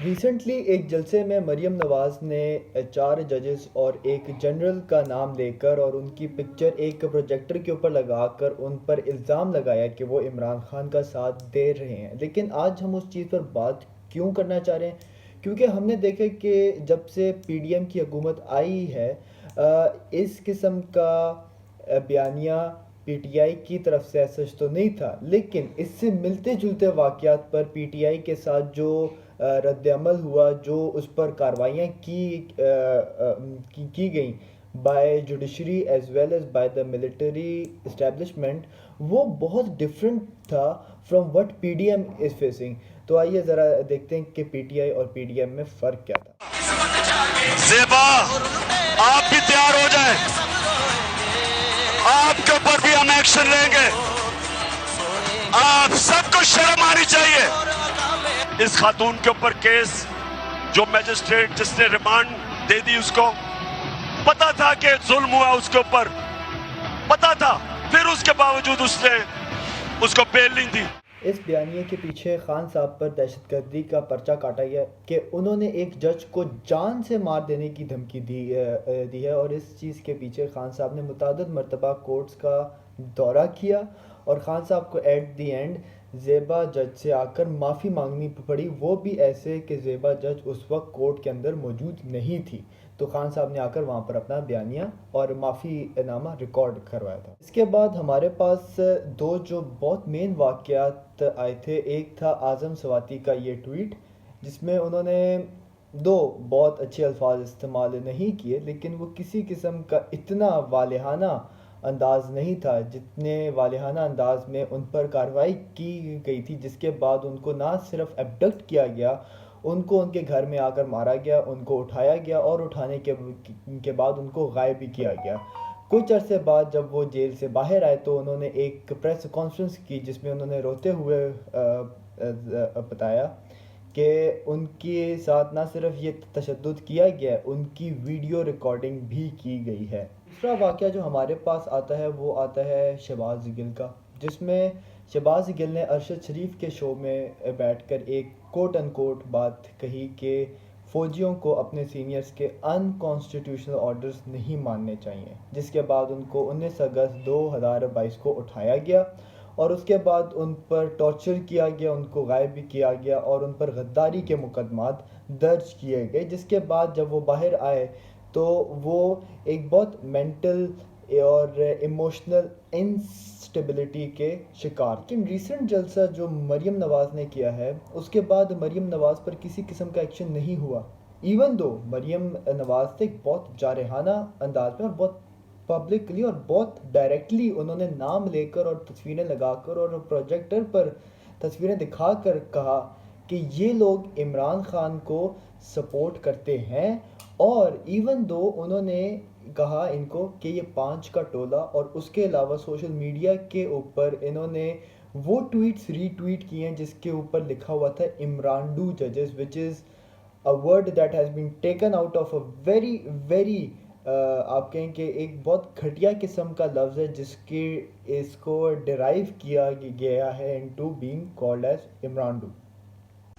Recently ایک جلسے میں مریم نواز نے 4 ججز اور ایک جنرل کا نام لے کر اور ان کی پکچر ایک پروجیکٹر کے اوپر لگا کر ان پر الزام لگایا کہ وہ عمران خان کا ساتھ دے رہے ہیں. لیکن آج ہم اس چیز پر بات کیوں کرنا چاہ رہے ہیں؟ کیونکہ ہم نے دیکھا کہ جب سے پی ڈی ایم کی حکومت آئی ہے اس قسم کا بیانیہ پی ٹی آئی کی طرف سے سچ تو نہیں تھا، لیکن اس سے ملتے جلتے واقعات پر پی ٹی آئی کے ساتھ جو رد عمل ہوا، جو اس پر کارروائیاں کی گئیں by judiciary as well as by the military establishment, وہ بہت ڈفرینٹ تھا from what P D M is facing. تو آئیے ذرا دیکھتے ہیں کہ پی ٹی آئی اور پی ڈی ایم میں فرق کیا تھا. زیبا آپ بھی تیار ہو جائیں، آپ کے اوپر بھی ہم ایکشن لیں گے. آپ سب کو شرم آنی چاہیے. اس خاتون کے اوپر کیس جو میجسٹریٹ جس نے ریمانڈ دے دی، اس کو پتا تھا کہ ظلم ہوا، اس کے اوپر پتا تھا، پھر اس کے باوجود اس نے اس کو بیل نہیں دی. اس بیانیے کے پیچھے خان صاحب پر دہشت گردی کا پرچہ کاٹا گیا کہ انہوں نے ایک جج کو جان سے مار دینے کی دھمکی دی ہے، اور اس چیز کے پیچھے خان صاحب نے متعدد مرتبہ کورٹس کا دورہ کیا اور خان صاحب کو ایٹ دی اینڈ زیبا جج سے آ کر معافی مانگنی پڑی، وہ بھی ایسے کہ زیبا جج اس وقت کورٹ کے اندر موجود نہیں تھی. تو خان صاحب نے آ کر وہاں پر اپنا بیانیہ اور معافی نامہ ریکارڈ کروایا تھا. اس کے بعد ہمارے پاس دو جو بہت مین واقعات آئے تھے. ایک تھا اعظم سواتی کا یہ ٹویٹ جس میں انہوں نے دو بہت اچھے الفاظ استعمال نہیں کیے، لیکن وہ کسی قسم کا اتنا والہانہ انداز نہیں تھا جتنے والہانہ انداز میں ان پر کارروائی کی گئی تھی، جس کے بعد ان کو نہ صرف ایبڈکٹ کیا گیا، ان کو ان کے گھر میں آ کر مارا گیا، ان کو اٹھایا گیا اور اٹھانے کے بعد ان کو غائب بھی کیا گیا. کچھ عرصے بعد جب وہ جیل سے باہر آئے تو انہوں نے ایک پریس کانفرنس کی جس میں انہوں نے روتے ہوئے بتایا کہ ان کے ساتھ نہ صرف یہ تشدد کیا گیا ہے، ان کی ویڈیو ریکارڈنگ بھی کی گئی ہے. دوسرا واقعہ جو ہمارے پاس آتا ہے وہ آتا ہے شہباز گل کا، جس میں شہباز گل نے ارشد شریف کے شو میں بیٹھ کر ایک کوٹ ان کوٹ بات کہی کہ فوجیوں کو اپنے سینئرز کے ان کانسٹیٹیوشنل آرڈرز نہیں ماننے چاہیے، جس کے بعد ان کو 19 اگست 2022 کو اٹھایا گیا اور اس کے بعد ان پر ٹارچر کیا گیا، ان کو غائب بھی کیا گیا اور ان پر غداری کے مقدمات درج کیے گئے. جس کے بعد جب وہ باہر آئے تو وہ ایک بہت مینٹل اور ایموشنل انسٹیبلٹی کے شکار. لیکن ریسنٹ جلسہ جو مریم نواز نے کیا ہے اس کے بعد مریم نواز پر کسی قسم کا ایکشن نہیں ہوا، ایون دو مریم نواز نے بہت جارحانہ انداز میں اور بہت پبلکلی اور بہت ڈائریکٹلی انہوں نے نام لے کر اور تصویریں لگا کر اور پروجیکٹر پر تصویریں دکھا کر کہا کہ یہ لوگ عمران خان کو سپورٹ کرتے ہیں، اور ایون دو انہوں نے کہا ان کو کہ یہ 5 کا ٹولہ، اور اس کے علاوہ سوشل میڈیا کے اوپر انہوں نے وہ ٹویٹس ری ٹویٹ کیے ہیں جس کے اوپر لکھا ہوا تھا عمرانڈو ججز وچ از a word that has been taken out of a very very آپ کہیں کہ ایک بہت گھٹیا قسم کا لفظ ہے جس کے اس کو ڈرائیو کیا گیا ہے into being called as عمرانڈو.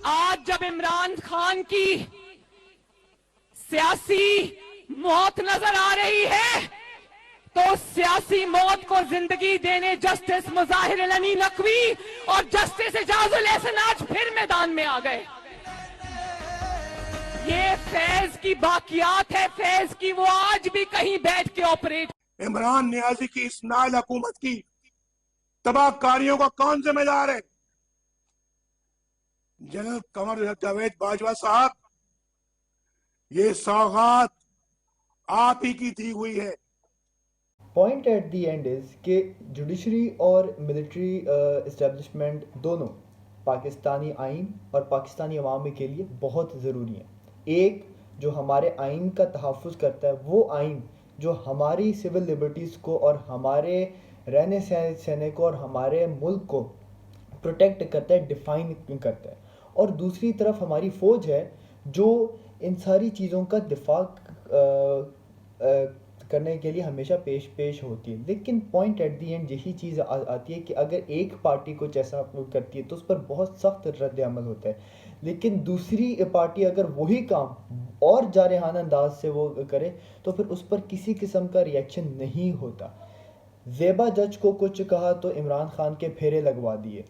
آج جب عمران خان کی سیاسی موت نظر آ رہی ہے تو سیاسی موت کو زندگی دینے جسٹس مظاہر الامین نقوی اور جسٹس اعجاز الاحسن آج پھر میدان میں آ گئے. یہ فیض کی باقیات ہے، فیض کی وہ آج بھی کہیں بیٹھ کے آپریٹ. عمران نیازی کی اس نائل حکومت کی تباہ کاریوں کا کون ذمہ دار ہے؟ جنرل قمر جاوید باجوہ صاحب، یہ سوغات آپ ہی کی دی ہوئی ہے. Point at the end is کہ جوڈیشری اور ملٹری اسٹیبلشمنٹ دونوں پاکستانی آئین اور پاکستانی عوام کے لیے بہت ضروری ہیں. ایک جو ہمارے آئین کا تحفظ کرتا ہے، وہ آئین جو ہماری سول لبرٹیز کو اور ہمارے رہنے سہنے کو اور ہمارے ملک کو پروٹیکٹ کرتا ہے، ڈیفائن کرتا ہے، اور دوسری طرف ہماری فوج ہے جو ان ساری چیزوں کا دفاع کرنے کے لیے ہمیشہ پیش ہوتی ہے. لیکن پوائنٹ ایٹ دی اینڈ یہی چیز آتی ہے کہ اگر ایک پارٹی کچھ ایسا کرتی ہے تو اس پر بہت سخت رد عمل ہوتا ہے. لیکن دوسری پارٹی اگر وہی کام اور جارحانہ انداز سے وہ کرے تو پھر اس پر کسی قسم کا ریئیکشن نہیں ہوتا. زیبا جج کو کچھ کہا تو عمران خان کے پھیرے لگوا دیے.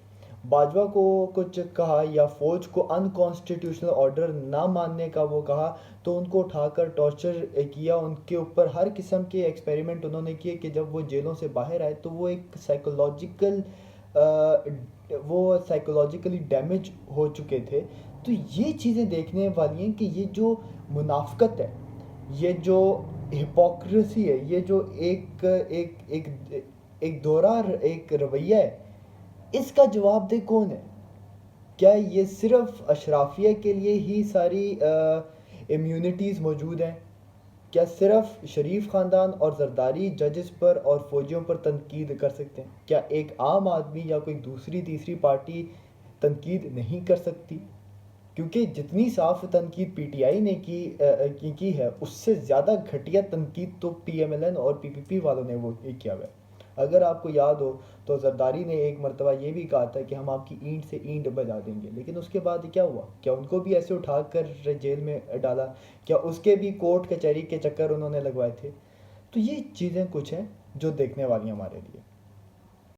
باجوہ کو کچھ کہا یا فوج کو ان کانسٹیٹیوشنل آرڈر نہ ماننے کا وہ کہا تو ان کو اٹھا کر ٹارچر کیا. ان کے اوپر ہر قسم کے ایکسپیریمنٹ انہوں نے کیے کہ جب وہ جیلوں سے باہر آئے تو وہ ایک سائیکولوجیکلی ڈیمیج ہو چکے تھے. تو یہ چیزیں دیکھنے والی ہیں کہ یہ جو منافقت ہے، یہ جو ہپوکریسی ہے، یہ جو ایک دورہ، ایک رویہ ہے، اس کا جواب دہ کون ہے؟ کیا یہ صرف اشرافیہ کے لیے ہی ساری امیونٹیز موجود ہیں؟ کیا صرف شریف خاندان اور زرداری ججز پر اور فوجیوں پر تنقید کر سکتے ہیں؟ کیا ایک عام آدمی یا کوئی دوسری تیسری پارٹی تنقید نہیں کر سکتی؟ کیونکہ جتنی صاف تنقید پی ٹی آئی نے کی ہے، اس سے زیادہ گھٹیا تنقید تو پی ایم ایل این اور پی پی پی والوں نے وہ کیا ہوا ہے. اگر آپ کو یاد ہو تو زرداری نے ایک مرتبہ یہ بھی کہا تھا کہ ہم آپ کی اینٹ سے اینٹ بجا دیں گے، لیکن اس کے بعد کیا ہوا؟ کیا ان کو بھی ایسے اٹھا کر جیل میں ڈالا؟ کیا اس کے بھی کورٹ کچہری کے چکر انہوں نے لگوائے تھے؟ تو یہ چیزیں کچھ ہیں جو دیکھنے والی ہیں ہمارے لیے.